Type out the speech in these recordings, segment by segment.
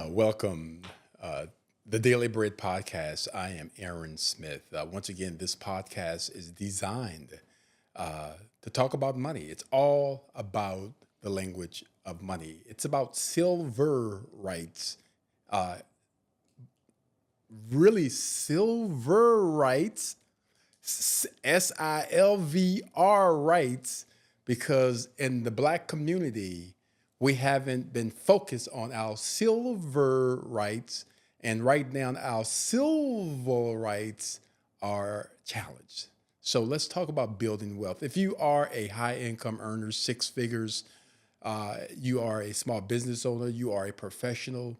Welcome, the Daily Bread Podcast. I am Aaron Smith. Once again, this podcast is designed to talk about money. It's all about the language of money. It's about silver rights, really silver rights, SILVR rights, because in the Black community, we haven't been focused on our silver rights, and right now our silver rights are challenged. So let's talk about building wealth. If you are a high income earner, six figures, you are a small business owner, you are a professional,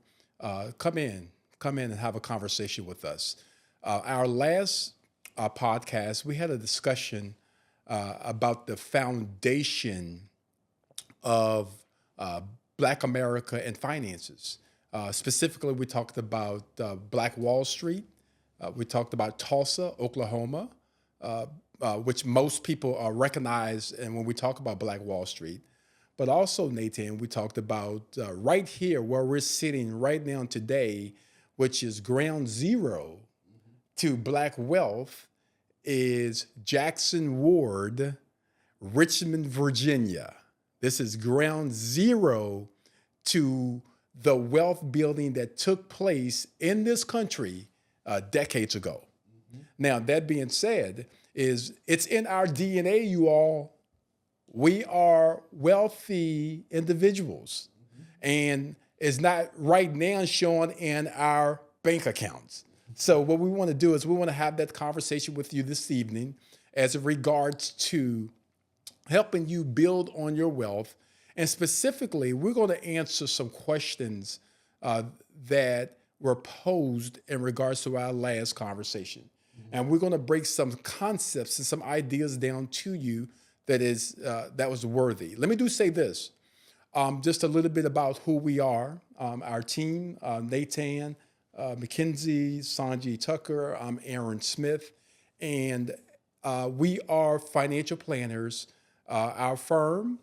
come in and have a conversation with us. Our last podcast, we had a discussion about the foundation of Black America and finances. Specifically, we talked about Black Wall Street. We talked about Tulsa, Oklahoma, which most people recognize. And when we talk about Black Wall Street, but also, Natan, we talked about right here where we're sitting right now today, which is ground zero to Black wealth, is Jackson Ward, Richmond, Virginia. This is ground zero to the wealth building that took place in this country decades ago. Now, that being said, it's in our DNA, you all. We are wealthy individuals, and it's not right now shown in our bank accounts. So what we want to do is we want to have that conversation with you this evening as it regards to helping you build on your wealth. And specifically, we're going to answer some questions that were posed in regards to our last conversation. And we're going to break some concepts and some ideas down to you that was worthy. Let me say this, just a little bit about who we are, our team, Natan McKenzie, Sonji Tucker, I'm Aaron Smith, and we are financial planners. Our firm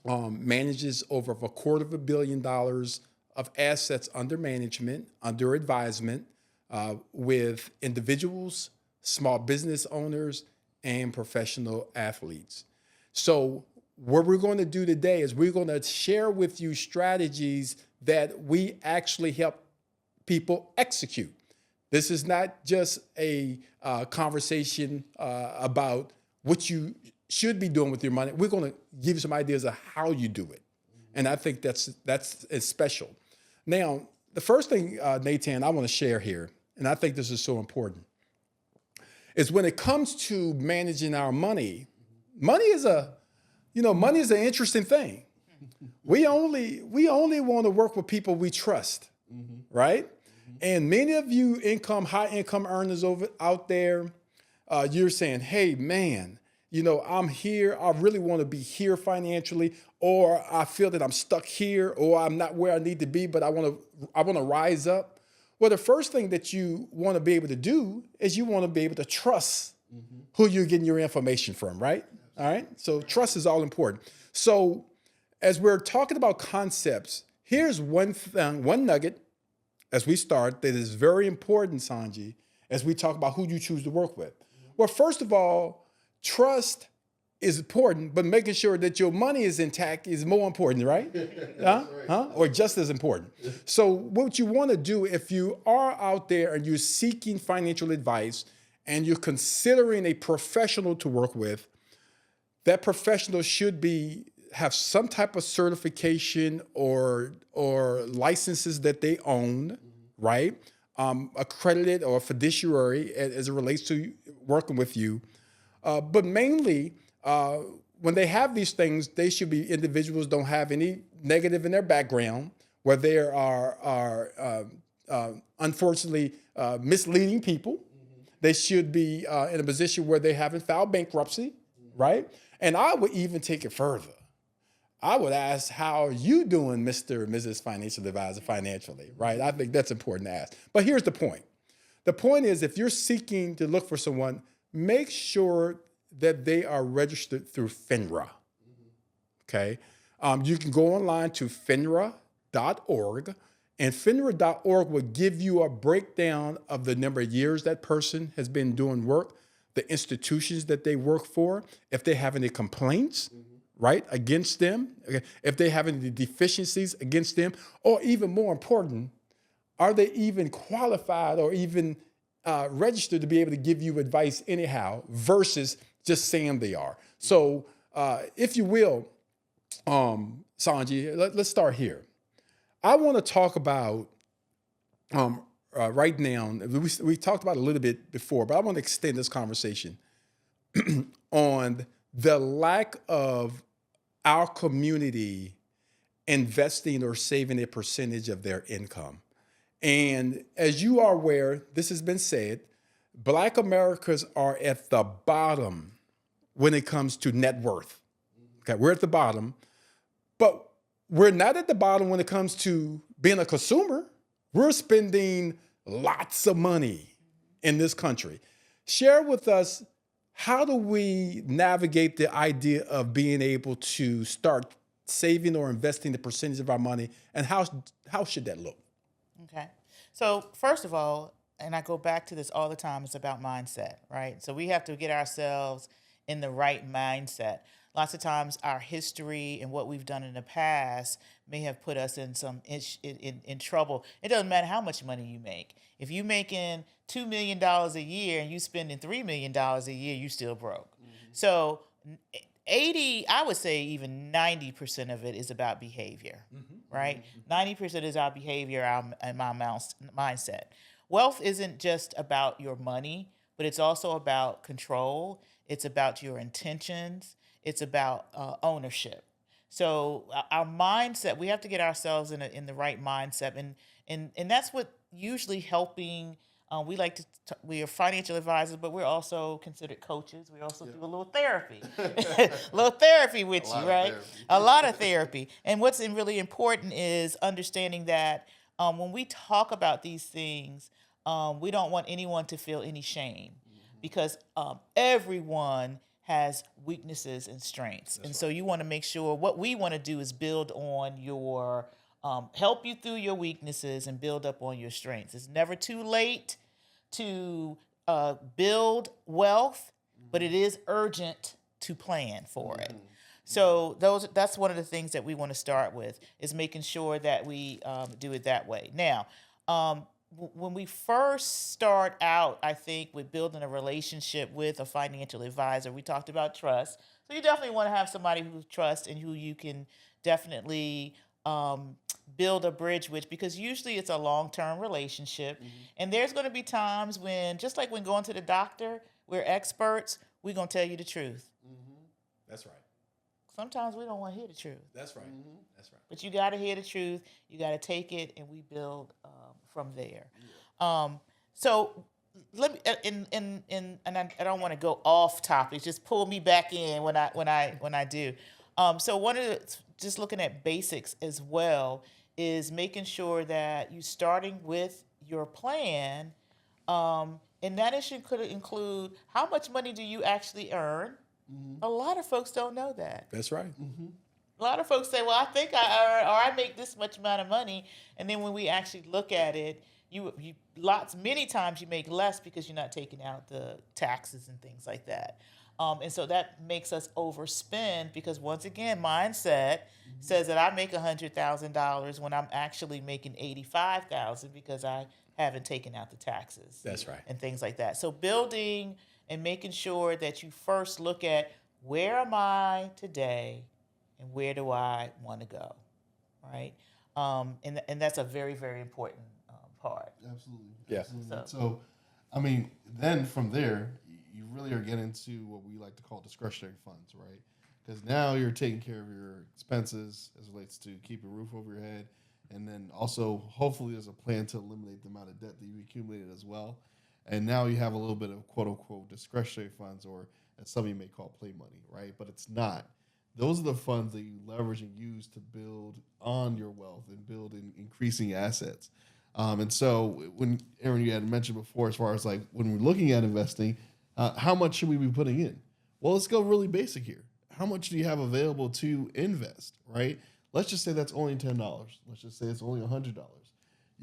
manages over $250 million of assets under management, under advisement, with individuals, small business owners, and professional athletes. So what we're going to do today is we're going to share with you strategies that we actually help people execute. This is not just a conversation about what you should be doing with your money. We're going to give you some ideas of how you do it. And I think that's special. Now, the first thing, Natan, I want to share here, and I think this is so important, is when it comes to managing our money, money is an interesting thing. We only want to work with people we trust, right? And many of you high income earners out there, you're saying, hey, man, I'm here. I really want to be here financially, or I feel that I'm stuck here, or I'm not where I need to be, but I want to rise up. Well, the first thing that you want to be able to do is you want to be able to trust who you're getting your information from, right? All right. So trust is all important. So as we're talking about concepts, here's one nugget as we start that is very important, Sonji, as we talk about who you choose to work with. Well, first of all, trust is important, but making sure that your money is intact is more important, right? Or just as important. So what you want to do if you are out there and you're seeking financial advice and you're considering a professional to work with, that professional should have some type of certification or licenses that they own, right? Accredited or fiduciary as it relates to working with you. But mainly, when they have these things, they should be individuals don't have any negative in their background, where there are unfortunately misleading people. They should be in a position where they haven't filed bankruptcy, right? And I would even take it further. I would ask, how are you doing, Mr. or Mrs. Financial Advisor financially, right? I think that's important to ask. But here's the point. The point is, if you're seeking to look for someone, make sure that they are registered through FINRA, Okay. You can go online to FINRA.org, and FINRA.org will give you a breakdown of the number of years that person has been doing work, the institutions that they work for, if they have any complaints, right, against them, okay, if they have any deficiencies against them, or even more important, are they even qualified or even registered to be able to give you advice anyhow versus just saying they are. So if you will, Sonji, let's start here. I want to talk about right now, we talked about it a little bit before, but I want to extend this conversation on the lack of our community investing or saving a percentage of their income. And as you are aware, this has been said, Black Americans are at the bottom when it comes to net worth. Okay, we're at the bottom, but we're not at the bottom when it comes to being a consumer. We're spending lots of money in this country. Share with us, how do we navigate the idea of being able to start saving or investing the percentage of our money, and how should that look? Okay. So first of all, and I go back to this all the time, it's about mindset, right? So we have to get ourselves in the right mindset. Lots of times our history and what we've done in the past may have put us in some in trouble. It doesn't matter how much money you make. If you're making $2 million a year and you spending $3 million a year, you still broke. So 80, I would say even 90% of it is about behavior, right? 90% is our behavior and my mindset. Wealth isn't just about your money, but it's also about control. It's about your intentions. It's about ownership. So our mindset, we have to get ourselves in the right mindset, and that's what usually helping. We are financial advisors, but we're also considered coaches. We also do a little therapy, a little therapy with you, right? A lot of therapy. And what's really important is understanding that when we talk about these things, we don't want anyone to feel any shame, because everyone has weaknesses and strengths. And so you want to make sure, what we want to do is build on your, help you through your weaknesses and build up on your strengths. It's never too late to build wealth, but it is urgent to plan for it. So that's one of the things that we want to start with, is making sure that we do it that way. Now, when we first start out, I think, with building a relationship with a financial advisor, we talked about trust. So you definitely want to have somebody who trusts and who you can definitely build a bridge with, because usually it's a long-term relationship. And there's going to be times when, just like when going to the doctor, we're experts, we're going to tell you the truth. That's right. Sometimes we don't want to hear the truth. That's right. That's right. But you got to hear the truth. You got to take it, and we build from there. So let me, and I don't want to go off topic. Just pull me back in when I do. So one of the, just looking at basics as well, is making sure that you're starting with your plan, and that issue could include, how much money do you actually earn? A lot of folks don't know that. That's right. A lot of folks say, well, I think I earn, or I make this much amount of money. And then when we actually look at it, many times you make less because you're not taking out the taxes and things like that. And so that makes us overspend, because once again, mindset says that I make $100,000 when I'm actually making $85,000 because I haven't taken out the taxes. That's right. And things like that. So building and making sure that you first look at, where am I today and where do I want to go, right? And that's a very, very important part. Absolutely. Yeah. Absolutely. So, I mean, then from there, you really are getting into what we like to call discretionary funds, right? Because now you're taking care of your expenses as it relates to keeping a roof over your head. And then also, hopefully, there's a plan to eliminate the amount of debt that you accumulated as well. And now you have a little bit of quote unquote discretionary funds, or as some of you may call play money, right? But it's not. Those are the funds that you leverage and use to build on your wealth and build in increasing assets. And so when Aaron, you had mentioned before, as far as like when we're looking at investing, how much should we be putting in? Well, let's go really basic here. how much do you have available to invest, right? Let's just say that's only $10. Let's just say it's only $100.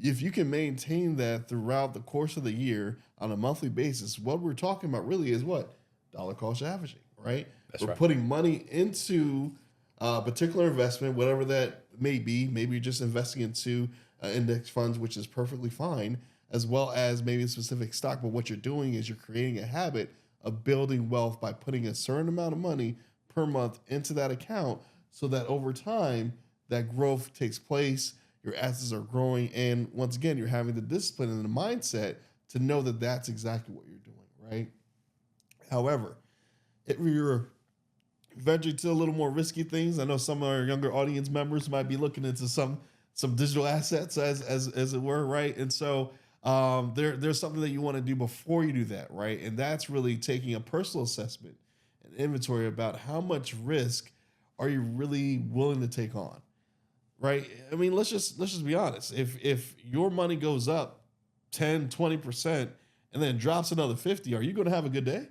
If you can maintain that throughout the course of the year on a monthly basis, what we're talking about really is what? Dollar cost averaging, right? That's we're right. putting money into a particular investment, whatever that may be. Maybe you're just investing into index funds, which is perfectly fine, as well as maybe a specific stock. But what you're doing is you're creating a habit of building wealth by putting a certain amount of money per month into that account so that over time that growth takes place, your assets are growing, and once again, you're having the discipline and the mindset to know that that's exactly what you're doing, right? However, if you're venturing to a little more risky things, I know some of our younger audience members might be looking into some digital assets as it were, right? And so there's something that you want to do before you do that, right? And that's really taking a personal assessment and inventory about how much risk are you really willing to take on, right? I mean, let's just be honest. If your money goes up 10, 20% and then drops another 50, are you going to have a good day?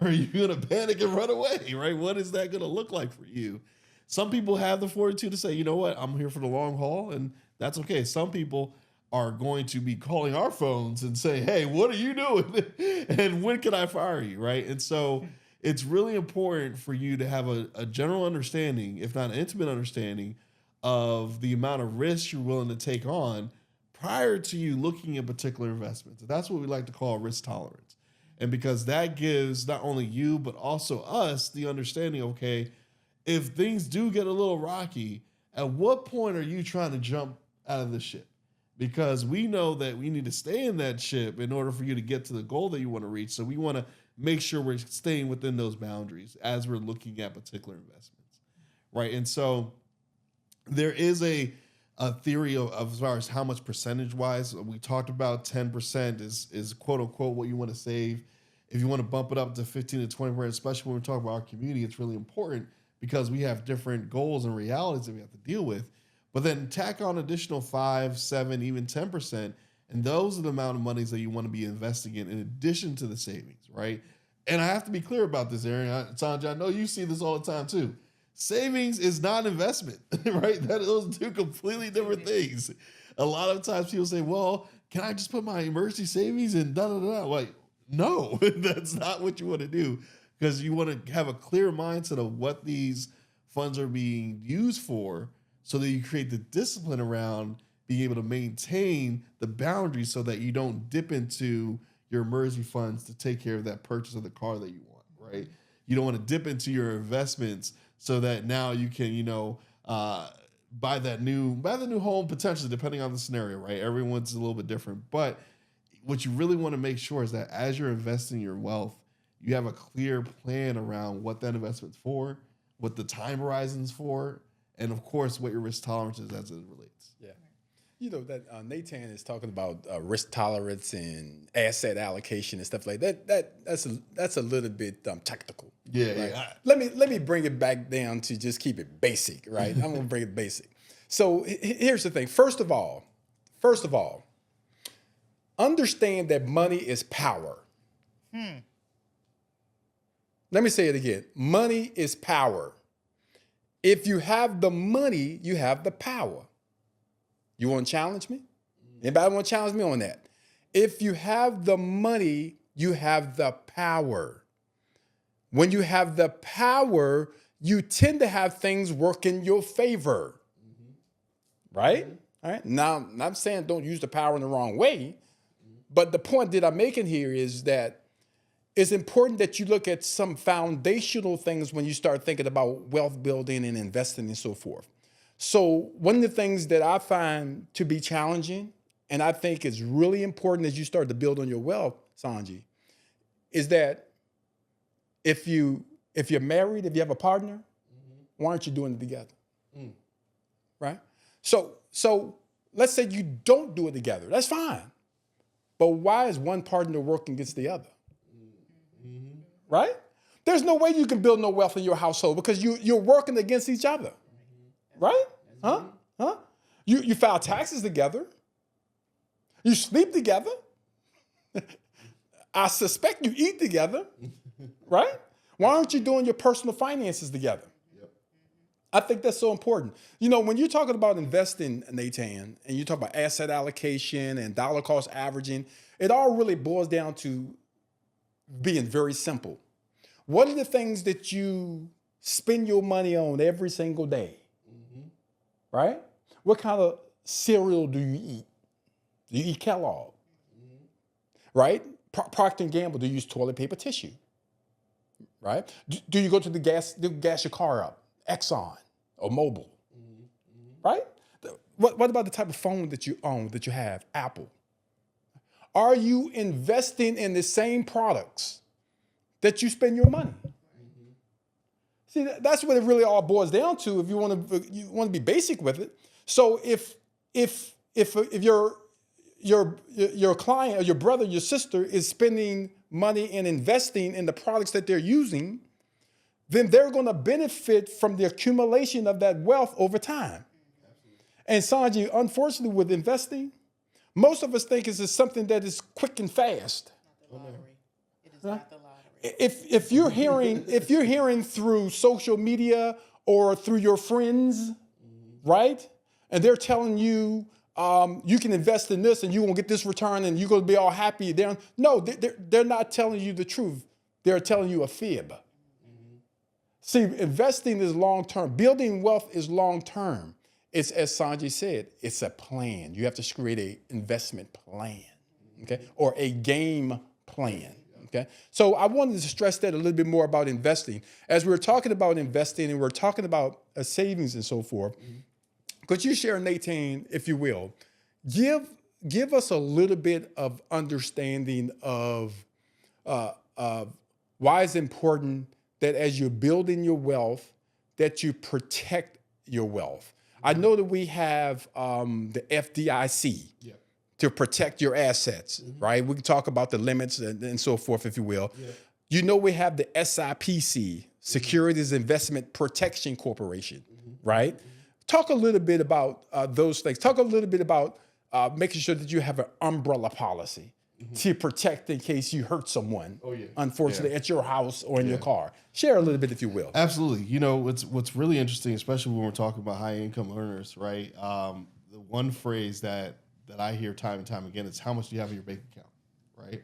Or are you going to panic and run away, right? What is that going to look like for you? Some people have the fortitude to say, you know what, I'm here for the long haul, and that's okay. Some people are going to be calling our phones and say, hey, what are you doing? And when can I fire you, right? And so it's really important for you to have a general understanding, if not an intimate understanding, of the amount of risk you're willing to take on prior to you looking at particular investments. And that's what we like to call risk tolerance. And because that gives not only you, but also us the understanding, okay, if things do get a little rocky, at what point are you trying to jump out of the ship? Because we know that we need to stay in that ship in order for you to get to the goal that you want to reach. So we want to make sure we're staying within those boundaries as we're looking at particular investments, right? And so there is a theory of as far as how much percentage-wise. We talked about 10% is quote-unquote what you want to save. If you want to bump it up to 15 to 20%, especially when we talk about our community, it's really important because we have different goals and realities that we have to deal with. But then tack on additional 5, 7, even 10%, and those are the amount of monies that you want to be investing in addition to the savings, right? And I have to be clear about this, Aaron. Sonji, I know you see this all the time too. Savings is not investment, right? Those are two completely different things. A lot of times people say, well, can I just put my emergency savings in da-da-da? Like, no, that's not what you want to do because you want to have a clear mindset of what these funds are being used for so that you create the discipline around being able to maintain the boundaries so that you don't dip into your emergency funds to take care of that purchase of the car that you want, right? You don't want to dip into your investments so that now you can, buy the new home potentially, depending on the scenario, right? Everyone's a little bit different. But what you really want to make sure is that as you're investing your wealth, you have a clear plan around what that investment's for, what the time horizon's for, and of course, what your risk tolerance is as it relates. Yeah. You know, that Natan is talking about risk tolerance and asset allocation and stuff like that. That's a little bit technical. Yeah, right? yeah. Let me bring it back down to just keep it basic, right? I'm gonna bring it basic. So here's the thing. First of all, understand that money is power. Let me say it again. Money is power. If you have the money, you have the power. You want to challenge me? Anybody want to challenge me on that? If you have the money, you have the power. When you have the power, you tend to have things work in your favor. Right? All right. Now, I'm not saying don't use the power in the wrong way, but the point that I'm making here is that it's important that you look at some foundational things when you start thinking about wealth building and investing and so forth. So one of the things that I find to be challenging, and I think is really important as you start to build on your wealth, Sonji, is that if you're married, if you have a partner, why aren't you doing it together? Right? So let's say you don't do it together. That's fine. But why is one partner working against the other? Right? There's no way you can build no wealth in your household because you're working against each other. Right? Huh? You file taxes together. You sleep together. I suspect you eat together. Right? Why aren't you doing your personal finances together? Yep. I think that's so important. You know, when you're talking about investing, Natan, and you talk about asset allocation and dollar cost averaging, it all really boils down to being very simple. What are the things that you spend your money on every single day? Right? What kind of cereal do you eat? Do you eat Kellogg? Right? Procter & Gamble, do you use toilet paper tissue? Right? Do you go to the gas your car up? Exxon or Mobil? Right? What about the type of phone that you own, that you have? Apple. Are you investing in the same products that you spend your money? See, that's what it really all boils down to. If you want to be basic with it. So if your client or your brother, your sister is spending money and investing in the products that they're using, then they're going to benefit from the accumulation of that wealth over time. And Sonji, unfortunately, with investing, most of us think it's just something that is quick and fast. Not the lottery. It is not the lottery. If you're hearing through social media or through your friends, right, and they're telling you you can invest in this and you're gonna get this return and you're gonna be all happy, they're not telling you the truth. They're telling you a fib. See, investing is long term. Building wealth is long term. It's, as Sonji said, it's a plan. You have to create an investment plan, okay, or a game plan. Okay, so I wanted to stress that a little bit more about investing. As we were talking about investing and we're talking about savings and so forth, could you share, Natan, if you will, give us a little bit of understanding of why it's important that as you're building your wealth, that you protect your wealth. I know that we have the FDIC. Yeah. To protect your assets, right? We can talk about the limits and so forth, if you will. Yeah. You know, we have the SIPC, Securities Investment Protection Corporation, right? Talk a little bit about those things. Talk a little bit about making sure that you have an umbrella policy to protect in case you hurt someone, unfortunately, at your house or in your car. Share a little bit, if you will. Absolutely. You know, what's really interesting, especially when we're talking about high income earners, right? The one phrase that I hear time and time again is how much do you have in your bank account, right?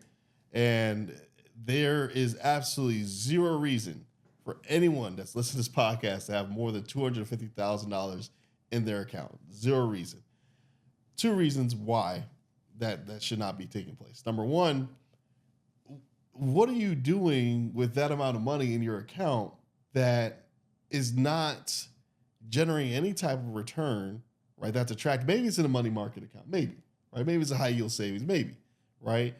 And there is absolutely zero reason for anyone that's listening to this podcast to have more than $250,000 in their account. Zero reason. Two reasons why that should not be taking place. Number one, what are you doing with that amount of money in your account that is not generating any type of return, right? That's attractive. Maybe it's in a money market account. Maybe, right? Maybe it's a high yield savings. Maybe, right?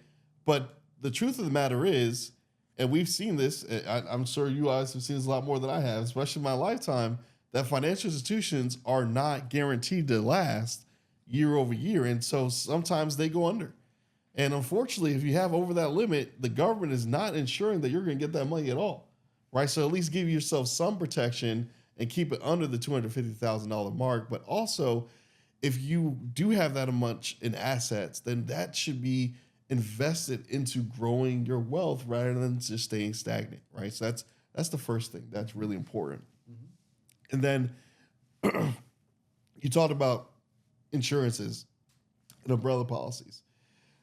But the truth of the matter is, and we've seen this, I'm sure you guys have seen this a lot more than I have, especially in my lifetime, that financial institutions are not guaranteed to last year over year. And so sometimes they go under. And unfortunately, if you have over that limit, the government is not ensuring that you're going to get that money at all, right? So at least give yourself some protection and keep it under the $250,000 mark. But also, if you do have that much in assets, then that should be invested into growing your wealth rather than just staying stagnant, right? So that's the first thing. That's really important. And then you talked about insurances and umbrella policies.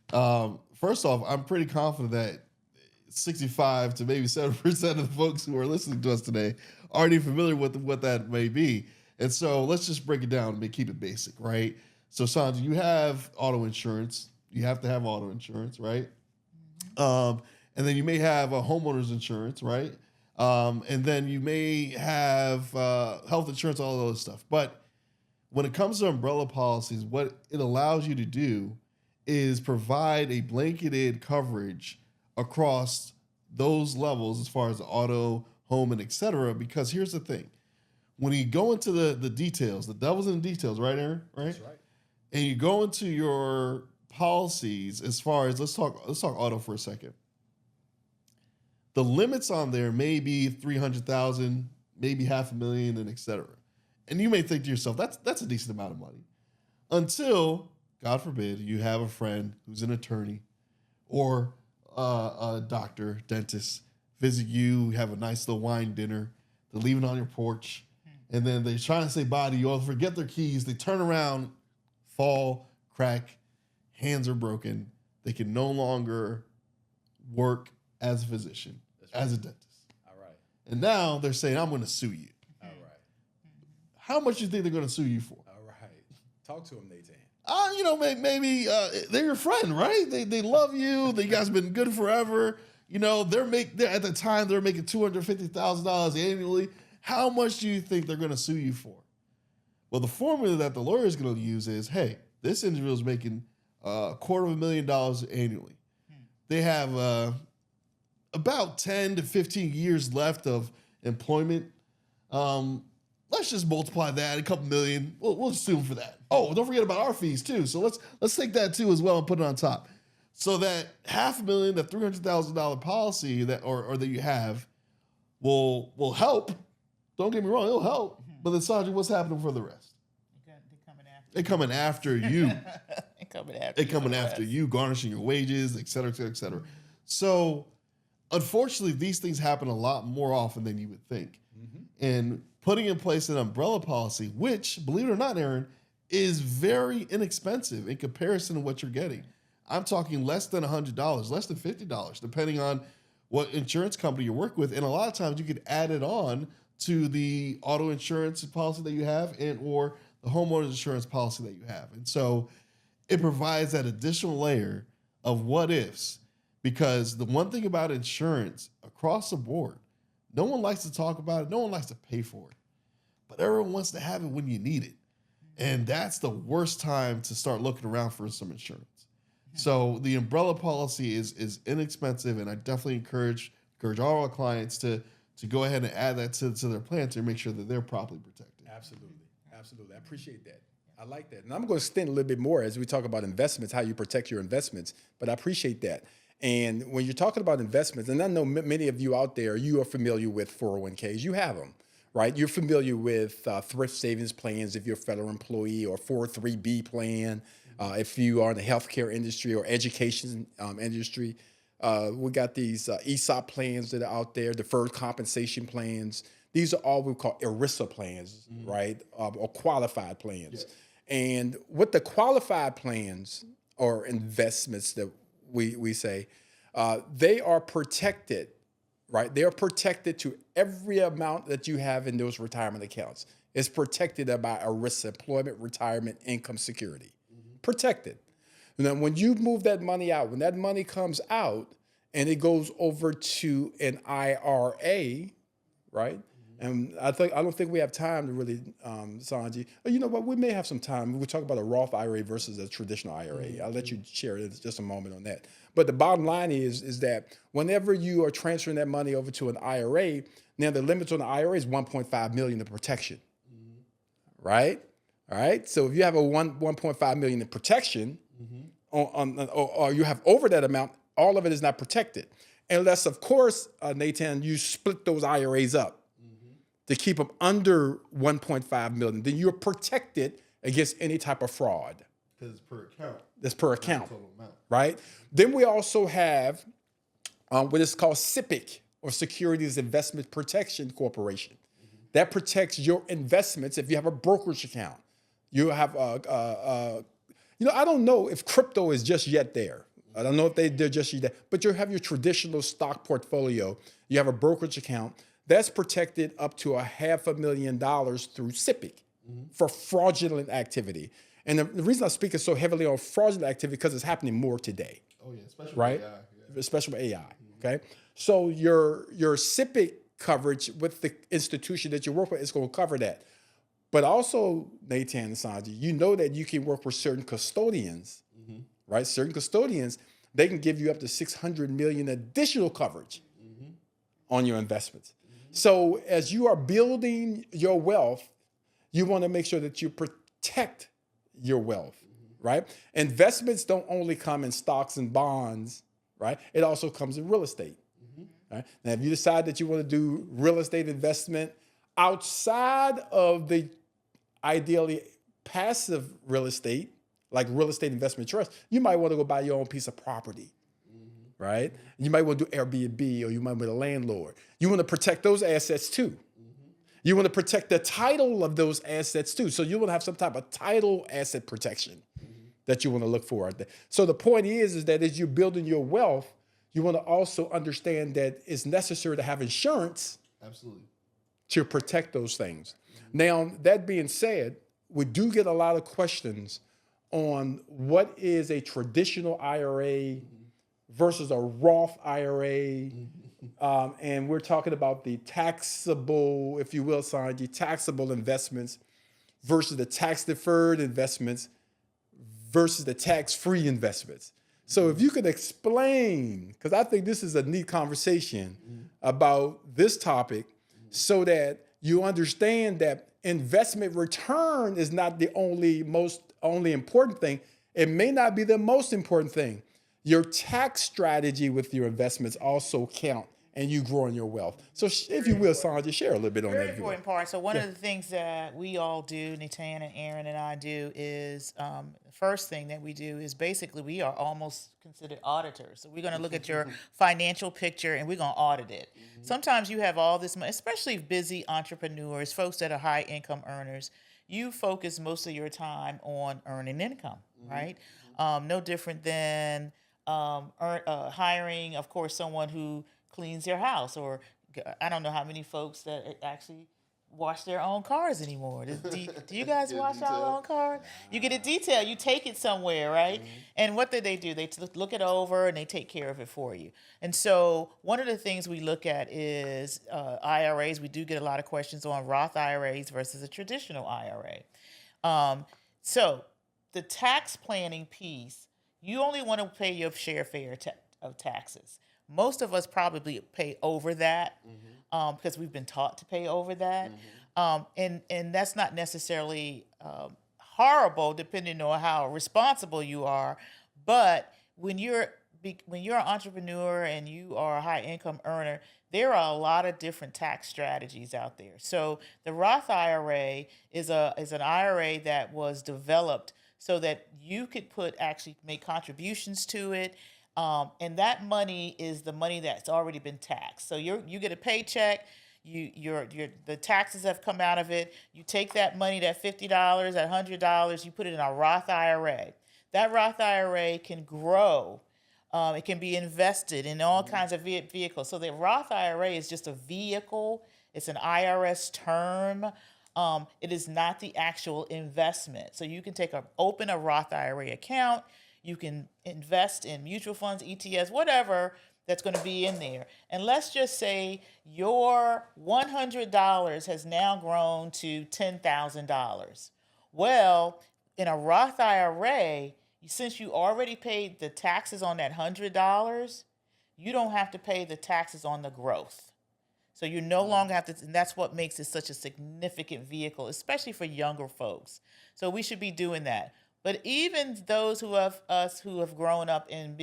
First off, I'm pretty confident that 65 to maybe 7% of the folks who are listening to us today are already familiar with what that may be. And so let's just break it down and keep it basic, right? So Sonji, you have auto insurance. You have to have auto insurance, right? And then you may have a homeowner's insurance, right? And then you may have health insurance, all of those stuff. But when it comes to umbrella policies, what it allows you to do is provide a blanketed coverage across those levels as far as auto, home, and et cetera. Because here's the thing. When you go into the details, the devil's in the details, right, Aaron? Right? That's right. And you go into your policies as far as, let's talk auto for a second. The limits on there may be 300,000, maybe 500,000, and et cetera. And you may think to yourself, that's a decent amount of money. Until, God forbid, you have a friend who's an attorney or a doctor, dentist, visit you, have a nice little wine dinner. They leave it on your porch. And then they're trying to say bye to you. Or forget their keys. They turn around, fall, crack, hands are broken. They can no longer work as a physician, as a dentist. All right. And now they're saying, I'm going to sue you. All right. How much do you think they're going to sue you for? All right. Talk to them, Natan. Maybe they're your friend, right? They love you. You guys have been good forever. They're at the time they're making $250,000 annually. How much do you think they're going to sue you for? Well, the formula that the lawyer is going to use is, hey, this individual is making $250,000 annually. They have about 10 to 15 years left of employment. Let's just multiply that a couple million. We'll assume for that. Oh, don't forget about our fees too. So let's take that too as well and put it on top. So that $500,000, that $300,000 policy that you have will help. Don't get me wrong, it'll help. But then, Sonji, what's happening for the rest? They're coming after you. They're coming after you, garnishing your wages, et cetera, et cetera, et cetera. So, unfortunately, these things happen a lot more often than you would think. And putting in place an umbrella policy, which, believe it or not, Aaron, is very inexpensive in comparison to what you're getting. I'm talking less than $100, less than $50, depending on what insurance company you work with. And a lot of times you could add it on to the auto insurance policy that you have and or the homeowner's insurance policy that you have. And so it provides that additional layer of what ifs, because the one thing about insurance across the board, no one likes to talk about it. No one likes to pay for it, but everyone wants to have it when you need it. And that's the worst time to start looking around for some insurance. So the umbrella policy is inexpensive, and I definitely encourage all our clients to go ahead and add that to their plan to make sure that they're properly protected. Absolutely. I appreciate that. I like that. And I'm going to extend a little bit more as we talk about investments, how you protect your investments, but I appreciate that. And when you're talking about investments, and I know many of you out there, you are familiar with 401ks. You have them, right? You're familiar with thrift savings plans if you're a federal employee, or 403B plan if you are in the healthcare industry or education industry. We got these ESOP plans that are out there, deferred compensation plans. These are all we call ERISA plans, right? Or qualified plans. Yes. And with the qualified plans or investments that we say, they are protected, right? They are protected to every amount that you have in those retirement accounts. It's protected by ERISA, Employment Retirement Income Security. Protected. Now, when you move that money out, when that money comes out and it goes over to an IRA, right? And I don't think we have time to really, Sonji. You know what? We may have some time. We'll talk about a Roth IRA versus a traditional IRA. I'll let you share it in just a moment on that. But the bottom line is that whenever you are transferring that money over to an IRA, now the limits on the IRA is $1.5 million in protection, right? All right. So if you have a $1.5 million in protection, or you have over that amount, all of it is not protected, unless, of course, Natan, you split those IRAs up to keep them under 1.5 million. Then you're protected against any type of fraud. Because it's per account. That's per account, total amount. right? Then we also have what is called SIPC, or Securities Investment Protection Corporation. That protects your investments if you have a brokerage account. You have I don't know if crypto is just yet there. I don't know if they're just yet there, but you have your traditional stock portfolio. You have a brokerage account that's protected up to $500,000 through SIPC for fraudulent activity. And the reason I speak so heavily on fraudulent activity because it's happening more today. Oh yeah, especially right? with AI. Yeah. Especially with AI. Okay, so your SIPC coverage with the institution that you work with is going to cover that. But also, Natan and Sonji, you know that you can work with certain custodians, right? Certain custodians, they can give you up to $600 million additional coverage on your investments. So as you are building your wealth, you want to make sure that you protect your wealth, right? Investments don't only come in stocks and bonds, right? It also comes in real estate. Right? Now, if you decide that you want to do real estate investment outside of the ideally passive real estate, like real estate investment trust, you might want to go buy your own piece of property, right? You might want to do Airbnb, or you might be a landlord. You want to protect those assets too. You want to protect the title of those assets too. So you want to have some type of title asset protection that you want to look for out there. So the point is that as you're building your wealth, you want to also understand that it's necessary to have insurance Absolutely. to protect those things. Now, that being said, we do get a lot of questions on what is a traditional IRA versus a Roth IRA. And we're talking about the taxable, if you will, Sonji, taxable investments versus the tax-deferred investments versus the tax-free investments. So if you could explain, because I think this is a neat conversation about this topic, so that you understand that investment return is not the only important thing. It may not be the most important thing. Your tax strategy with your investments also count, and you growing your wealth. So if you will, Sonja, share a little bit on Very that. important part. So one of the things that we all do, Natan and Aaron and I do, is the first thing that we do is basically we are almost considered auditors. So we're going to look at your financial picture and we're going to audit it. Sometimes you have all this money, especially busy entrepreneurs, folks that are high income earners. You focus most of your time on earning income, right? No different than hiring, of course, someone who cleans their house, or I don't know how many folks that actually wash their own cars anymore. Do you guys wash your own car? You get a detail. You take it somewhere, right? And what do? They look it over and they take care of it for you. And so one of the things we look at is IRAs. We do get a lot of questions on Roth IRAs versus a traditional IRA. So the tax planning piece, you only want to pay your fair of taxes. Most of us probably pay over that because we've been taught to pay over that. And that's not necessarily horrible, depending on how responsible you are. But when you're an entrepreneur and you are a high income earner, there are a lot of different tax strategies out there. So the Roth IRA is an IRA that was developed so that you could make contributions to it. And that money is the money that's already been taxed. So you get a paycheck, the taxes have come out of it. You take that money, that $50, that $100, you put it in a Roth IRA. That Roth IRA can grow. It can be invested in all kinds of vehicles. So the Roth IRA is just a vehicle. It's an IRS term. It is not the actual investment. So you can open a Roth IRA account. You can invest in mutual funds, ETFs, whatever that's going to be in there. And let's just say your $100 has now grown to $10,000. Well, in a Roth IRA, since you already paid the taxes on that $100, you don't have to pay the taxes on the growth. So you no longer have to, and that's what makes it such a significant vehicle, especially for younger folks. So we should be doing that. But even those who have grown up and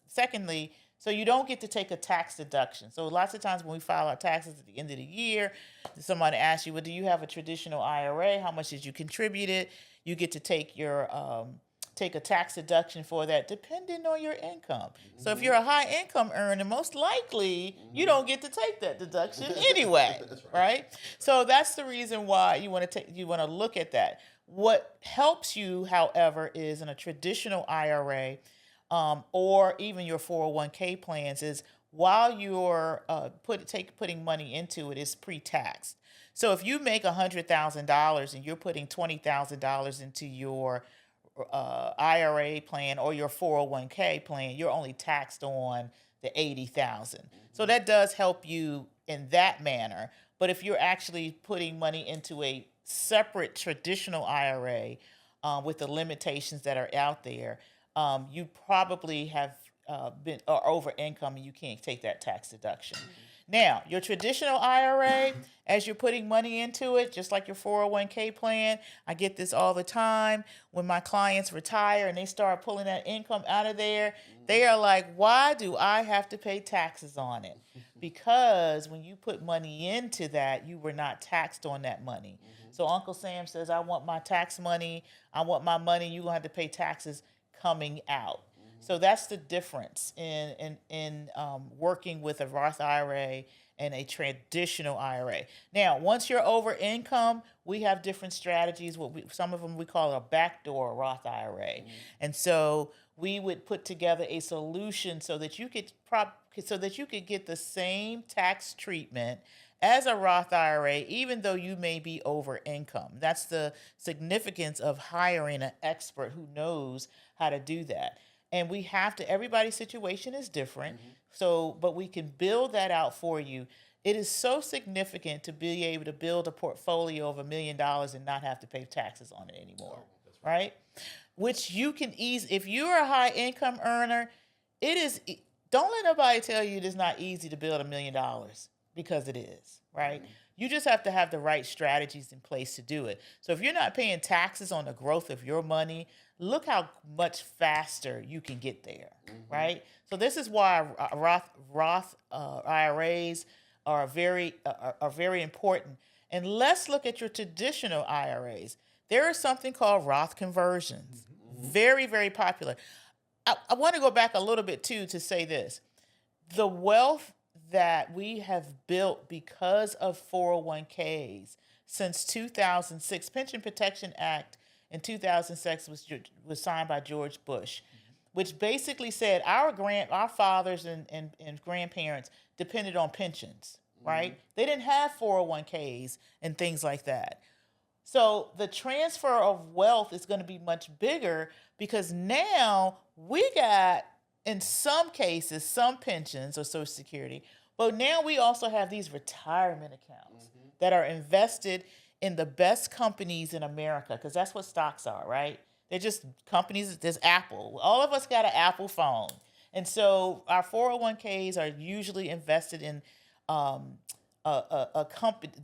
secondly, so you don't get to take a tax deduction. So lots of times when we file our taxes at the end of the year, somebody asks you, well, do you have a traditional IRA? How much did you contribute it? You get to take take a tax deduction for that depending on your income. So if you're a high income earner, most likely you don't get to take that deduction anyway, right? So that's the reason why you want to look at that. What helps you, however, is in a traditional IRA or even your 401k plans is while you're putting money into it is pre-taxed. So if you make $100,000 and you're putting $20,000 into your IRA plan or your 401k plan, you're only taxed on the $80,000. So that does help you in that manner. But if you're actually putting money into a separate traditional IRA with the limitations that are out there, you probably have been or over income and you can't take that tax deduction. Now, your traditional IRA, as you're putting money into it, just like your 401k plan, I get this all the time. When my clients retire and they start pulling that income out of there, they are like, why do I have to pay taxes on it? Because when you put money into that, you were not taxed on that money. So Uncle Sam says, I want my tax money. I want my money. You're going to have to pay taxes coming out. So that's the difference in working with a Roth IRA and a traditional IRA. Now, once you're over income, we have different strategies. Some of them we call a backdoor Roth IRA, and so we would put together a solution so that you could get the same tax treatment as a Roth IRA, even though you may be over income. That's the significance of hiring an expert who knows how to do that. And we have to, everybody's situation is different. So, but we can build that out for you. It is so significant to be able to build a portfolio of $1 million and not have to pay taxes on it anymore. Right? Which you can if you're a high income earner, don't let nobody tell you it is not easy to build $1 million, because it is, right? You just have to have the right strategies in place to do it. So if you're not paying taxes on the growth of your money, look how much faster you can get there, right? So this is why Roth IRAs are very important. And let's look at your traditional IRAs. There is something called Roth conversions, very, very popular. I want to go back a little bit too to say this: the wealth that we have built because of 401ks since 2006, Pension Protection Act in 2006 was signed by George Bush, which basically said our fathers and grandparents depended on pensions, right? They didn't have 401ks and things like that. So the transfer of wealth is going to be much bigger, because now we got, in some cases, some pensions or Social Security, but now we also have these retirement accounts that are invested in the best companies in America, because that's what stocks are, right? They're just companies. There's Apple. All of us got an Apple phone. And so our 401ks are usually invested in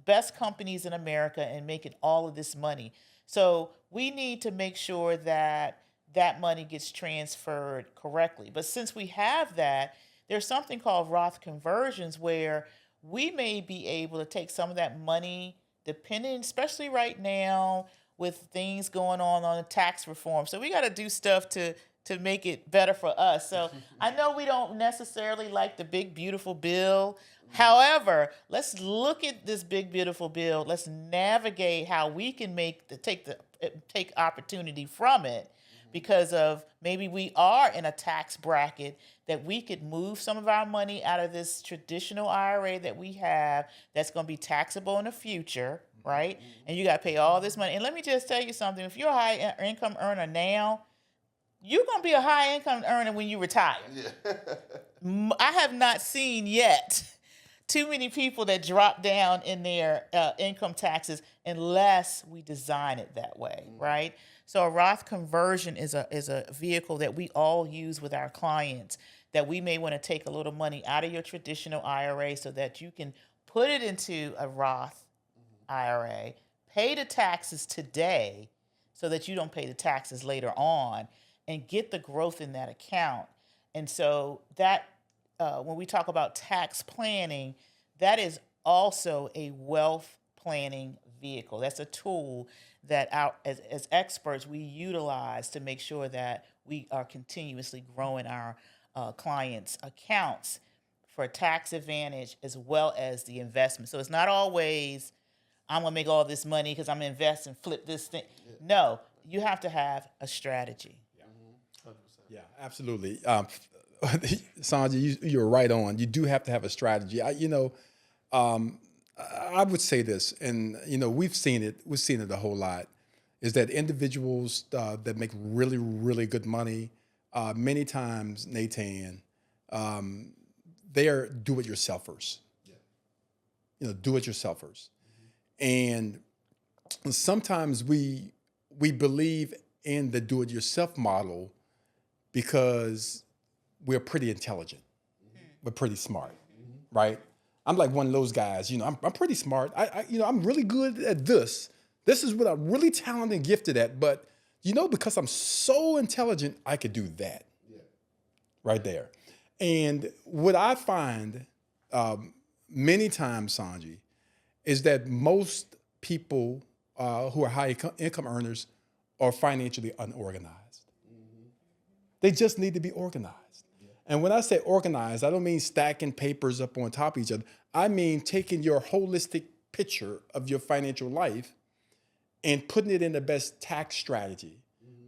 best companies in America and making all of this money. So we need to make sure that that money gets transferred correctly. But since we have that, there's something called Roth conversions, where we may be able to take some of that money, depending, especially right now with things going on the tax reform. So we got to do stuff to make it better for us. So I know we don't necessarily like the big, beautiful bill. However, let's look at this big, beautiful bill. Let's navigate how we can take opportunity from it, because of maybe we are in a tax bracket that we could move some of our money out of this traditional IRA that we have that's going to be taxable in the future, right? And you got to pay all this money. And let me just tell you something. If you're a high income earner now, you're going to be a high income earner when you retire. Yeah. I have not seen yet too many people that drop down in their income taxes unless we design it that way, right? So a Roth conversion is a vehicle that we all use with our clients, that we may want to take a little money out of your traditional IRA so that you can put it into a Roth IRA, pay the taxes today so that you don't pay the taxes later on, and get the growth in that account. And so that when we talk about tax planning, that is also a wealth planning vehicle. That's a tool that as experts we utilize to make sure that we are continuously growing our clients' accounts for tax advantage as well as the investment. So it's not always, I'm going to make all this money because I'm going to invest and flip this thing. No, you have to have a strategy. Yeah, absolutely. Sonji, you're right on. You do have to have a strategy. I would say this, and we've seen it a whole lot, is that individuals that make really, really good money, many times, Natan, they are do-it-yourselfers. Yeah. Do-it-yourselfers. And sometimes we believe in the do-it-yourself model because we're pretty intelligent. We're pretty smart, right? I'm like one of those guys, I'm pretty smart. I'm really good at this. This is what I'm really talented and gifted at. But, because I'm so intelligent, I could do that. Yeah. Right there. And what I find many times, Sonji, is that most people who are high income earners are financially unorganized. They just need to be organized. And when I say organized, I don't mean stacking papers up on top of each other. I mean taking your holistic picture of your financial life and putting it in the best tax strategy,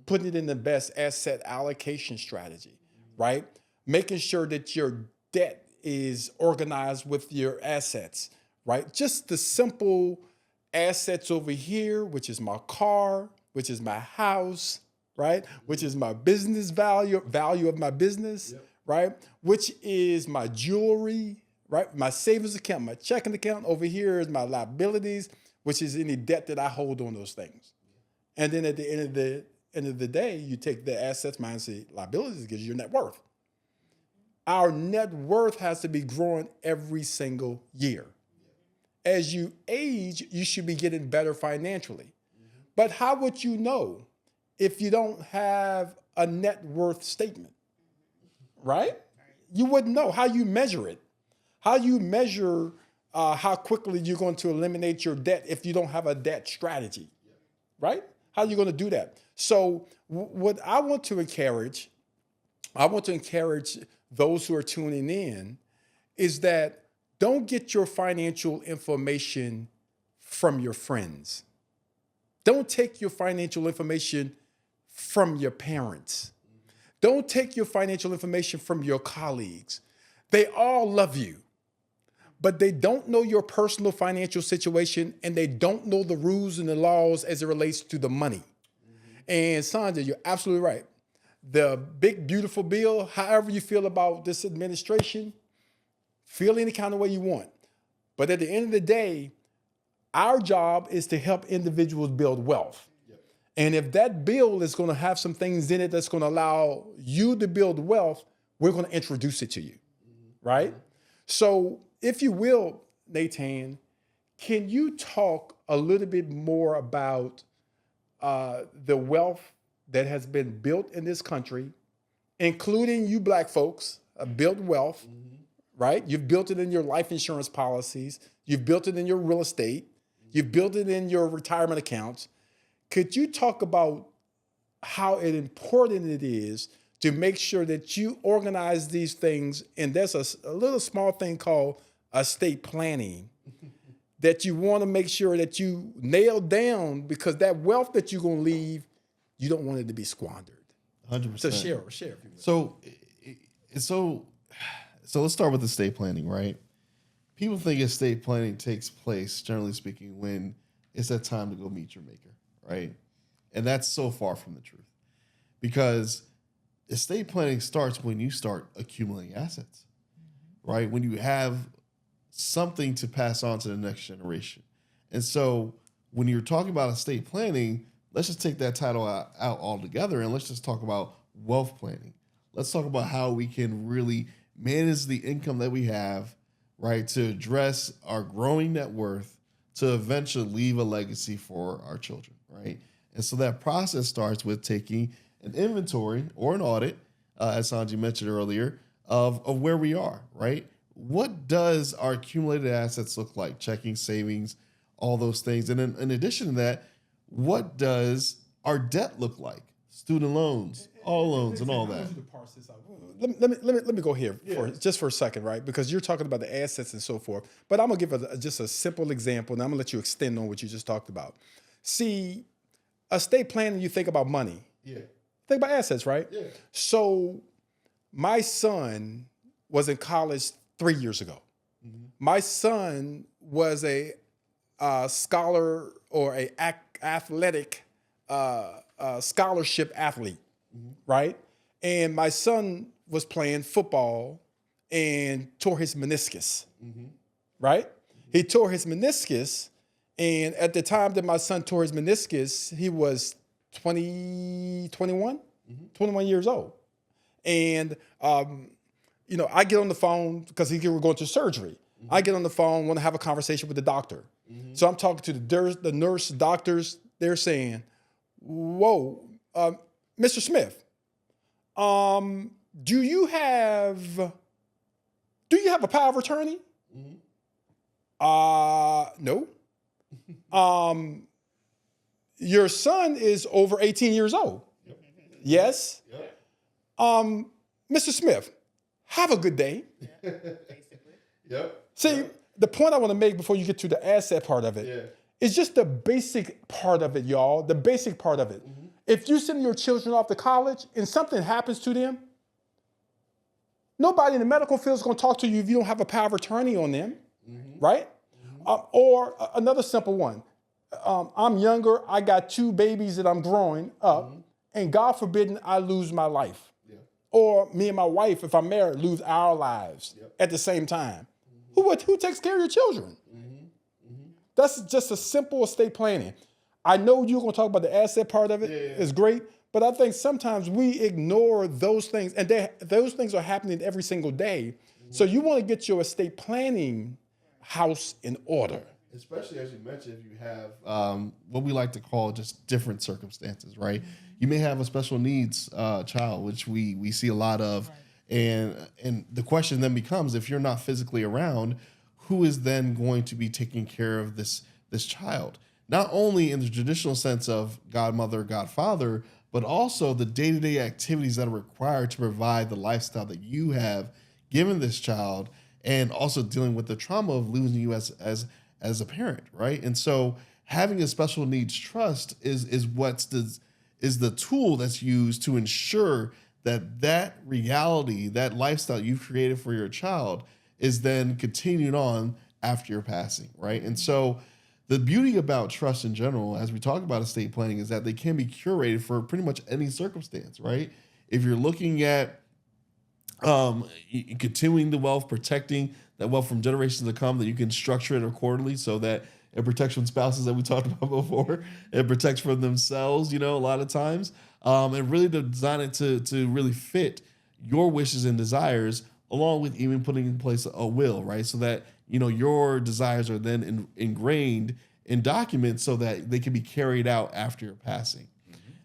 putting it in the best asset allocation strategy, right? Making sure that your debt is organized with your assets, right? Just the simple assets over here, which is my car, which is my house, right? Which is my business value of my business, right? Which is my jewelry, right? My savings account, my checking account. Over here is my liabilities, which is any debt that I hold on those things. And then at the end of the day, you take the assets minus the liabilities, gives you your net worth. Our net worth has to be growing every single year. As you age, you should be getting better financially. But how would you know if you don't have a net worth statement, right? You wouldn't know how you measure it. How you measure how quickly you're going to eliminate your debt if you don't have a debt strategy, right? How are you going to do that? So what I want to encourage those who are tuning in is that don't get your financial information from your friends. Don't take your financial information from your parents. Don't take your financial information from your colleagues. They all love you, but they don't know your personal financial situation and they don't know the rules and the laws as it relates to the money. And Sonji, you're absolutely right. The big, beautiful bill, however you feel about this administration, feel any kind of way you want. But at the end of the day, our job is to help individuals build wealth. And if that bill is going to have some things in it that's going to allow you to build wealth, we're going to introduce it to you, right? So if you will, Natan, can you talk a little bit more about the wealth that has been built in this country, including you black folks, built wealth, right? You've built it in your life insurance policies. You've built it in your real estate. You've built it in your retirement accounts. Could you talk about how important it is to make sure that you organize these things? And there's a little small thing called estate planning that you want to make sure that you nail down, because that wealth that you're going to leave, you don't want it to be squandered. 100%. So share if you will. So let's start with estate planning, right? People think estate planning takes place, generally speaking, when it's that time to go meet your maker, right? And that's so far from the truth, because estate planning starts when you start accumulating assets, right? When you have something to pass on to the next generation. And so when you're talking about estate planning, let's just take that title out altogether and let's just talk about wealth planning. Let's talk about how we can really manage the income that we have, right, to address our growing net worth, to eventually leave a legacy for our children, right? And so that process starts with taking an inventory or an audit, as Sonji mentioned earlier, of where we are, right? What does our accumulated assets look like? Checking, savings, all those things. And then in addition to that, what does our debt look like? Student loans, all loans, and all that. I want you to parse this out. Let me go here for a second, right? Because you're talking about the assets and so forth. But I'm gonna give just a simple example, and I'm gonna let you extend on what you just talked about. See, estate planning, you think about money. Yeah. Think about assets, right? Yeah. So my son was in college 3 years ago. Mm-hmm. My son was a scholar or a athletic scholarship athlete, right? And my son was playing football and tore his meniscus, right? He tore his meniscus, and at the time that my son tore his meniscus, he was 21 years old. And, I get on the phone because we were going to surgery. I get on the phone, want to have a conversation with the doctor. So I'm talking to the nurse, doctors. They're saying, whoa, Mr. Smith, do you have a power of attorney? No. Your son is over 18 years old. Yep. Yes. Yep. Mr. Smith, have a good day. Basically. Yep. See, the point I want to make before you get to the asset part of it is just the basic part of it, y'all. The basic part of it. If you send your children off to college and something happens to them, nobody in the medical field is going to talk to you if you don't have a power of attorney on them, right? Or another simple one. I'm younger. I got 2 babies that I'm growing up, and God forbid I lose my life. Or me and my wife, if I'm married, lose our lives at the same time. Who takes care of your children? That's just a simple estate planning. I know you're going to talk about the asset part of it. It's great. But I think sometimes we ignore those things. And those things are happening every single day. So you want to get your estate planning house in order. Especially as you mentioned, if you have what we like to call just different circumstances, right? You may have a special needs child, which we see a lot of. Right. And the question then becomes, if you're not physically around, who is then going to be taking care of this child? Not only in the traditional sense of godmother, godfather, but also the day-to-day activities that are required to provide the lifestyle that you have given this child, and also dealing with the trauma of losing you as a parent, right? And so having a special needs trust is the tool that's used to ensure that reality, that lifestyle you've created for your child is then continued on after your passing, right? And so the beauty about trust in general, as we talk about estate planning, is that they can be curated for pretty much any circumstance, right? If you're looking at continuing the wealth, protecting that wealth from generations to come, that you can structure it accordingly so that it protects from spouses that we talked about before. It protects from themselves, a lot of times. And really to design it to really fit your wishes and desires, along with even putting in place a will, right? So that, your desires are then ingrained in documents so that they can be carried out after your passing.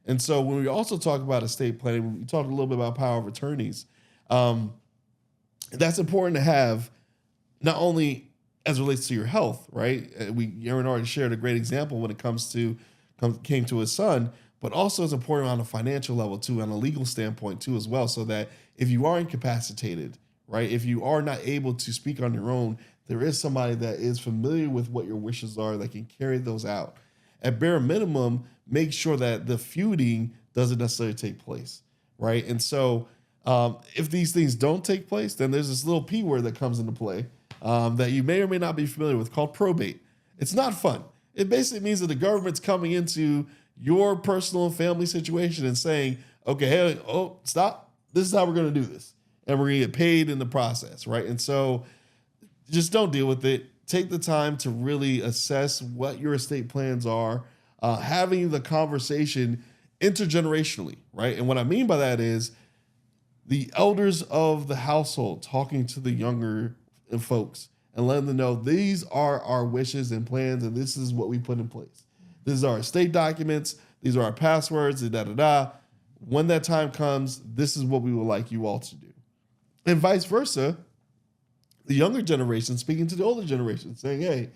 And so when we also talk about estate planning, we talked a little bit about power of attorneys. That's important to have, not only as it relates to your health, right? Aaron already shared a great example when it came to his son, but also it's important on a financial level too, on a legal standpoint too as well, so that if you are incapacitated, right? If you are not able to speak on your own, there is somebody that is familiar with what your wishes are that can carry those out. At bare minimum, make sure that the feuding doesn't necessarily take place, right? And so if these things don't take place, then there's this little P word that comes into play that you may or may not be familiar with called probate. It's not fun. It basically means that the government's coming into your personal and family situation and saying, okay, hey, stop. This is how we're going to do this. And we're going to get paid in the process, right? And so just don't deal with it. Take the time to really assess what your estate plans are, having the conversation intergenerationally, right? And what I mean by that is the elders of the household talking to the younger folks and letting them know these are our wishes and plans, and this is what we put in place. This is our estate documents. These are our passwords, When that time comes, this is what we would like you all to do. And vice versa, the younger generation speaking to the older generation, saying, "Hey,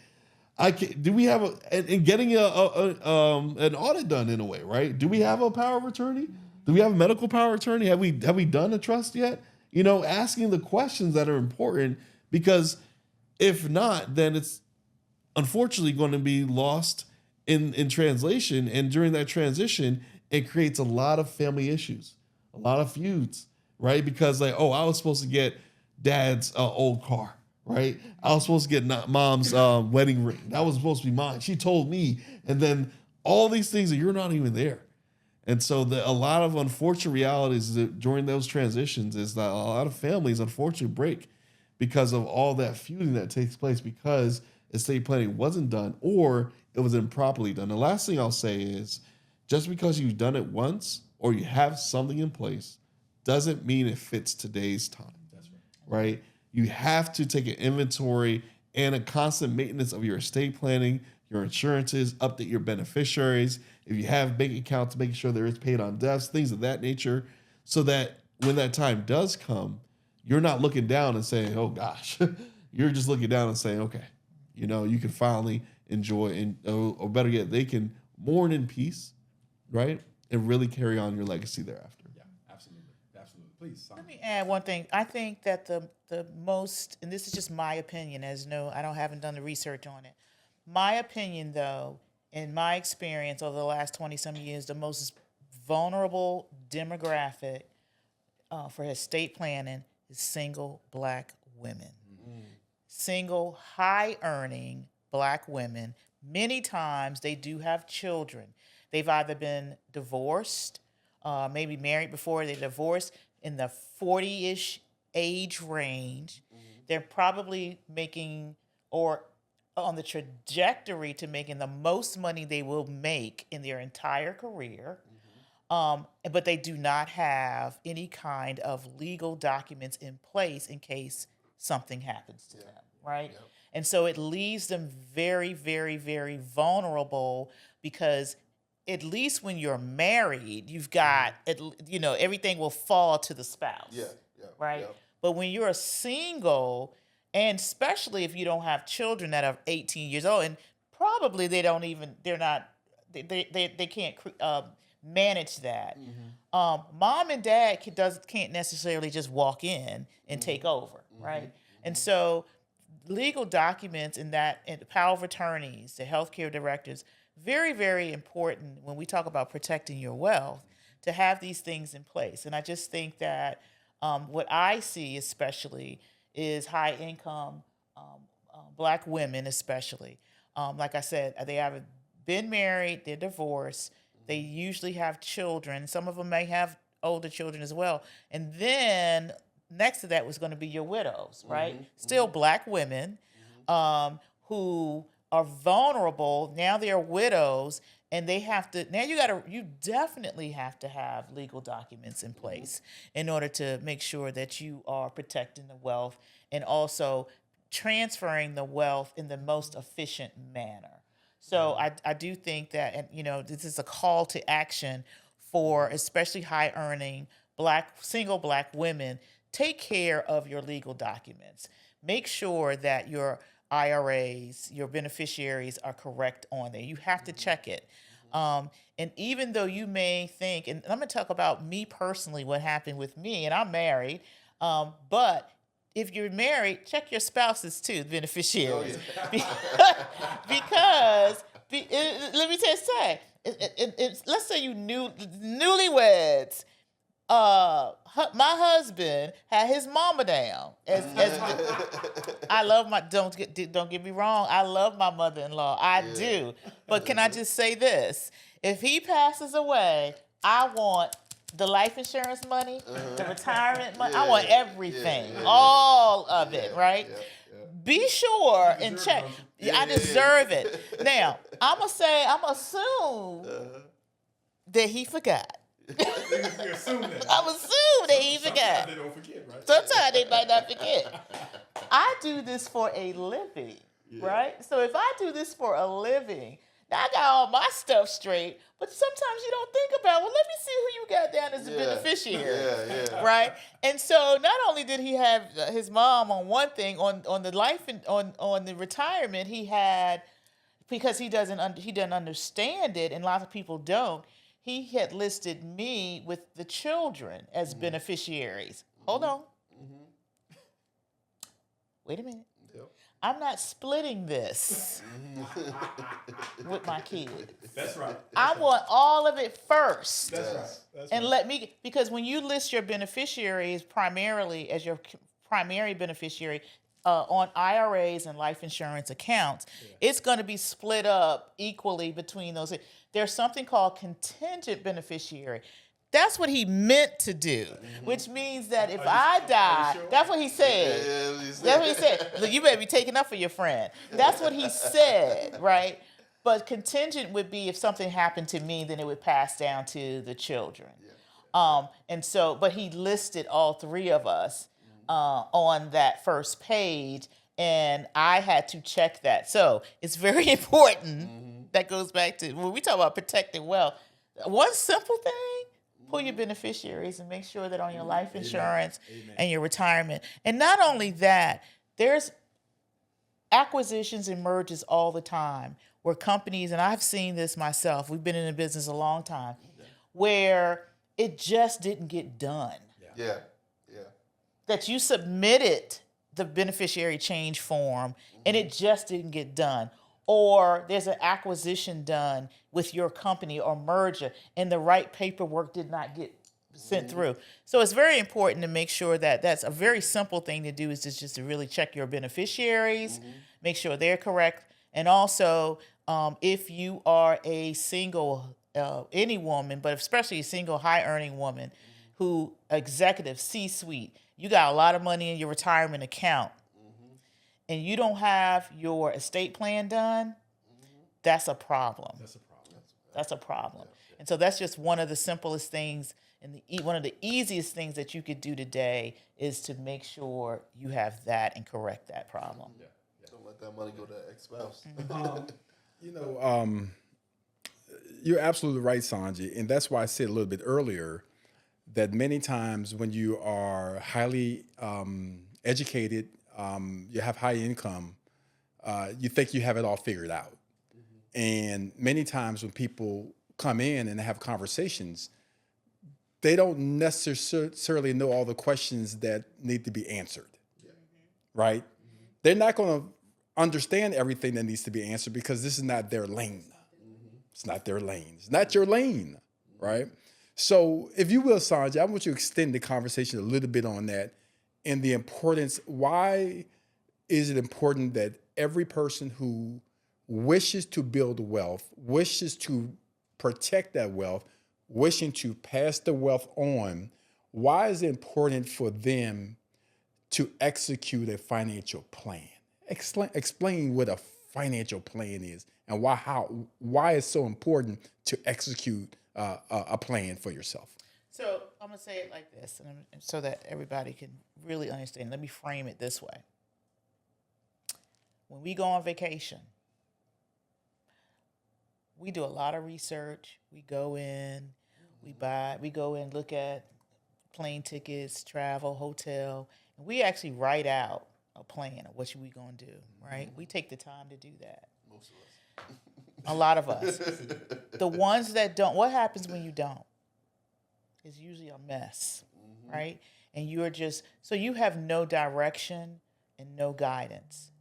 do we have getting an audit done in a way, right? Do we have a power of attorney? Do we have a medical power of attorney? Have we done a trust yet? Asking the questions that are important, because if not, then it's unfortunately going to be lost in translation. And during that transition, it creates a lot of family issues, a lot of feuds, right? Because I was supposed to get dad's old car, right? I was supposed to get mom's wedding ring. That was supposed to be mine. She told me. And then all these things that you're not even there. And so a lot of unfortunate realities during those transitions is that a lot of families unfortunately break because of all that feuding that takes place because estate planning wasn't done or it was improperly done. The last thing I'll say is just because you've done it once or you have something in place doesn't mean it fits today's time. That's right? You have to take an inventory and a constant maintenance of your estate planning, your insurances, update your beneficiaries. If you have bank accounts, making sure there is paid on deaths, things of that nature, so that when that time does come, you're not looking down and saying, oh gosh, you're just looking down and saying, okay, you can finally enjoy, or better yet, they can mourn in peace, right? And really carry on your legacy thereafter. Yeah, absolutely. Absolutely. Please, Sonji. Let me add one thing. I think that the most, and this is just my opinion, haven't done the research on it. My opinion, though, in my experience over the last 20 some years, the most vulnerable demographic for estate planning is single Black women. Single, high earning Black women. Many times they do have children. They've either been divorced, maybe married before, they're divorced in the 40-ish age range. They're probably making or on the trajectory to making the most money they will make in their entire career. But they do not have any kind of legal documents in place in case something happens to them, right? Yep. And so it leaves them very, very, very vulnerable because at least when you're married, you've got, everything will fall to the spouse, right? Yeah. But when you're a single, and especially if you don't have children that are 18 years old, and probably they can't manage that. Mom and dad can't necessarily just walk in and take over, right? And so legal documents and the power of attorneys, the healthcare directors, very, very important when we talk about protecting your wealth to have these things in place. And I just think that what I see especially is high income Black women especially. Like I said, they either been married, they're divorced, they usually have children. Some of them may have older children as well. And then next to that was going to be your widows, right? Still Black women who are vulnerable. Now they're widows, and they have to. Now you definitely have to have legal documents in place in order to make sure that you are protecting the wealth and also transferring the wealth in the most efficient manner. So I do think that, and this is a call to action for especially high earning single Black women. Take care of your legal documents. Make sure that your IRAs, your beneficiaries are correct on there. You have to check it. And even though you may think, and I'm going to talk about me personally, what happened with me, and I'm married, but if you're married, check your spouses too, beneficiaries. Oh, yeah. because let me just say, let's say you newlyweds. My husband had his mama down. I love don't get me wrong. I love my mother-in-law. I do. But can I just say this? If he passes away, I want the life insurance money, the retirement money. I want everything, all of it, right? Be sure and check. I deserve it. Now, I'm going to assume that he forgot. You assume that. I'm assuming that he forgot. Sometimes they don't forget, right? Sometimes they might not forget. I do this for a living, right? So if I do this for a living, now I got all my stuff straight, but sometimes you don't think about, well, let me see who you got down as a beneficiary, right? And so not only did he have his mom on one thing, on the life and on the retirement, he had, because he doesn't understand it, and a lot of people don't. He had listed me with the children as beneficiaries. Hold on. Wait a minute. Yep. I'm not splitting this with my kids. That's right. I want all of it first. That's right. And let me, because when you list your beneficiaries primarily as your primary beneficiary on IRAs and life insurance accounts, it's going to be split up equally between those. There's something called contingent beneficiary. That's what he meant to do, which means that if I die, sure? That's what he said. That's what he said. Look, you better be taking up for your friend. That's what he said, right? But contingent would be if something happened to me, then it would pass down to the children. And so, but he listed all three of us on that first page, and I had to check that. So it's very important. That goes back to when we talk about protecting wealth. One simple thing: pull your beneficiaries and make sure that on your life insurance and your retirement. And not only that, there's acquisitions and mergers all the time where companies, and I've seen this myself, we've been in the business a long time, where it just didn't get done. that you submitted the beneficiary change form and it just didn't get done. Or there's an acquisition done with your company or merger and the right paperwork did not get sent through. So it's very important to make sure that that's a very simple thing to do is just to really check your beneficiaries, make sure they're correct. And also, if you are a single, any woman, but especially a single high earning woman who executive C-suite, you got a lot of money in your retirement account and you don't have your estate plan done, that's a problem. That's a problem. And so that's just one of the simplest things and one of the easiest things that you could do today is to make sure you have that and correct that problem. Don't let that money go to ex-spouse. You're absolutely right, Sonji. And that's why I said a little bit earlier that many times when you are highly educated, you have high income, you think you have it all figured out. And many times when people come in and have conversations, they don't necessarily know all the questions that need to be answered, right? They're not going to understand everything that needs to be answered because this is not their lane. It's not their lane. It's not your lane, right? So if you will, Sonji, I want you to extend the conversation a little bit on that and the importance. Why is it important that every person who wishes to build wealth, wishes to protect that wealth, wishing to pass the wealth on, why is it important for them to execute a financial plan? Explain what a financial plan is and why it's so important to execute a plan for yourself. So I'm going to say it like this so that everybody can really understand. Let me frame it this way. When we go on vacation, we do a lot of research. We go in, we go in, look at plane tickets, travel, hotel, and we actually write out a plan of what we going to do, right? We take the time to do that. Most of us. A lot of us. The ones that don't, what happens when you don't? It's usually a mess, right? And you're just, so you have no direction and no guidance.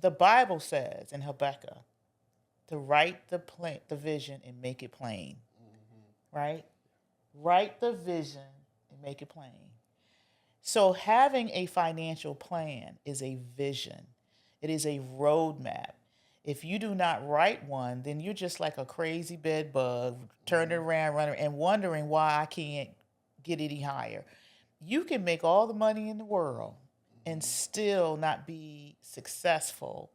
The Bible says in Habakkuk to write the vision and make it plain, right? Write the vision and make it plain. So having a financial plan is a vision. It is a roadmap. If you do not write one, then you're just like a crazy bed bug, turning around, running, and wondering why I can't get any higher. You can make all the money in the world and still not be successful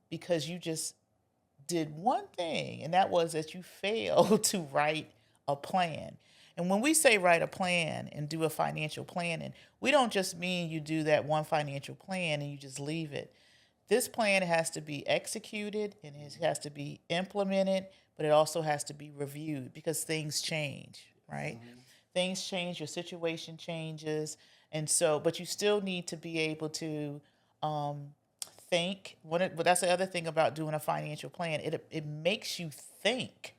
because you just did one thing, and that was that you failed to write a plan. And when we say write a plan and do a financial planning, we don't just mean you do that one financial plan and you just leave it. This plan has to be executed and it has to be implemented, but it also has to be reviewed because things change, right? Things change, your situation changes. And so, but you still need to be able to think. But that's the other thing about doing a financial plan. It makes you think.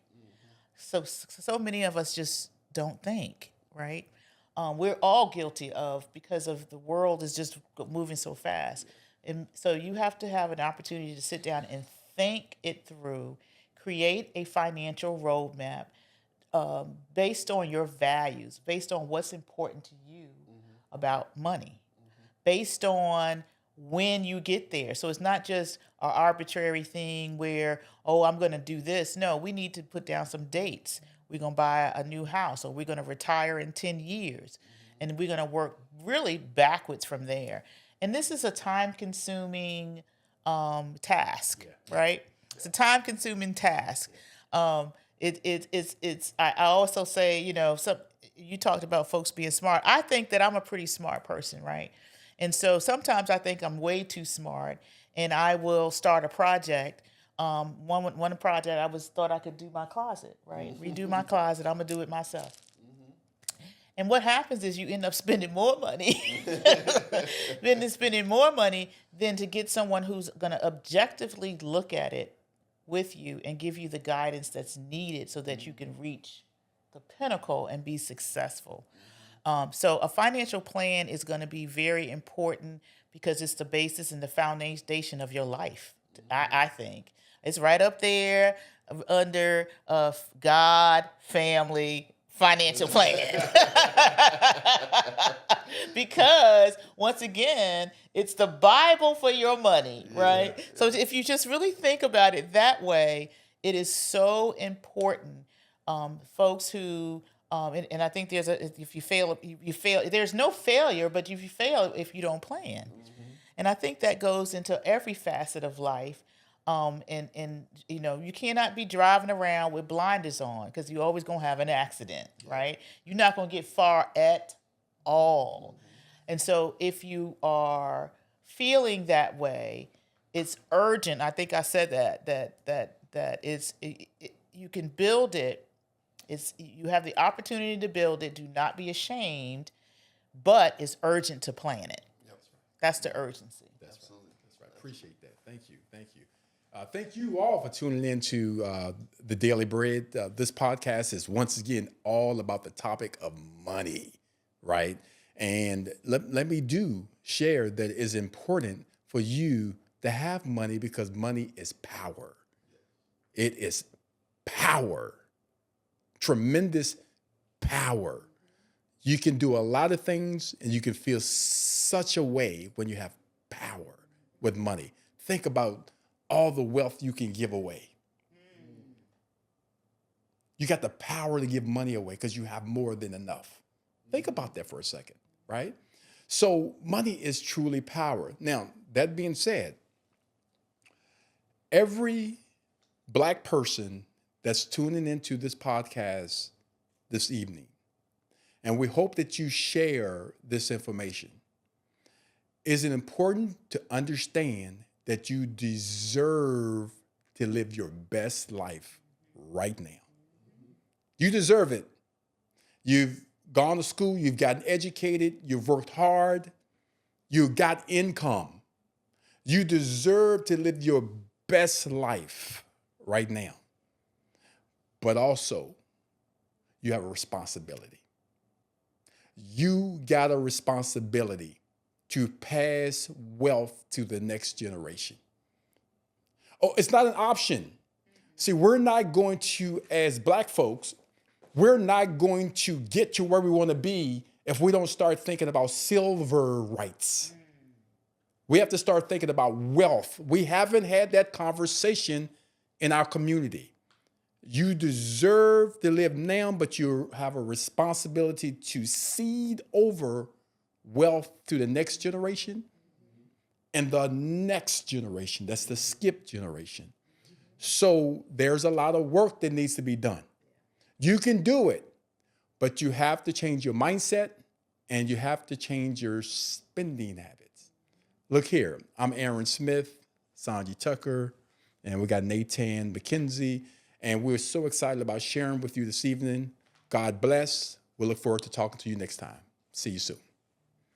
So many of us just don't think, right? We're all guilty of because of the world is just moving so fast. And so you have to have an opportunity to sit down and think it through, create a financial roadmap based on your values, based on what's important to you about money, based on when you get there. So it's not just an arbitrary thing where, oh, I'm going to do this. No, we need to put down some dates. We're going to buy a new house or we're going to retire in 10 years. And we're going to work really backwards from there. And this is a time-consuming task, right? It's a time-consuming task. It's. I also say, you talked about folks being smart. I think that I'm a pretty smart person, right? And so sometimes I think I'm way too smart, and I will start a project. One project I thought I could do my closet, right? Redo my closet. I'm gonna do it myself. And what happens is you end up spending more money, spending more money than to get someone who's going to objectively look at it with you and give you the guidance that's needed so that you can reach the pinnacle and be successful. So a financial plan is going to be very important because it's the basis and the foundation of your life. I think it's right up there under God, family, financial plan. Because once again, it's the Bible for your money, right? Yeah. So if you just really think about it that way, it is so important. Folks who and I think if you fail, you fail. There's no failure, but if you fail, if you don't plan, and I think that goes into every facet of life. And you cannot be driving around with blinders on because you're always gonna have an accident, right? You're not gonna get far at all. And so if you are feeling that way, it's urgent. I think I said that it's you can build it. You have the opportunity to build it. Do not be ashamed, but it's urgent to plan it. Yep. That's the urgency. Absolutely. That's right. Appreciate that. Thank you. Thank you all for tuning in to The Daily Bread. This podcast is once again all about the topic of money, right? And let me share that it is important for you to have money because money is power. It is power. Tremendous power. You can do a lot of things and you can feel such a way when you have power with money. Think about all the wealth you can give away. You got the power to give money away because you have more than enough. Think about that for a second, right? So money is truly power. Now, that being said, every Black person that's tuning into this podcast this evening, and we hope that you share this information, is it important to understand that you deserve to live your best life right now. You deserve it. You've gone to school, you've gotten educated, you've worked hard, you've got income. You deserve to live your best life right now. But also, you have a responsibility. You got a responsibility to pass wealth to the next generation. Oh, it's not an option. See, we're not going to, as Black folks, we're not going to get to where we want to be if we don't start thinking about silver rights. We have to start thinking about wealth. We haven't had that conversation in our community. You deserve to live now, but you have a responsibility to seed over wealth to the next generation and the next generation. That's the skip generation. So there's a lot of work that needs to be done. You can do it, but you have to change your mindset and you have to change your spending habits. Look here, I'm Aaron Smith, Sonji Tucker, and we got Natan McKenzie, and we're so excited about sharing with you this evening. God bless. We look forward to talking to you next time. See you soon.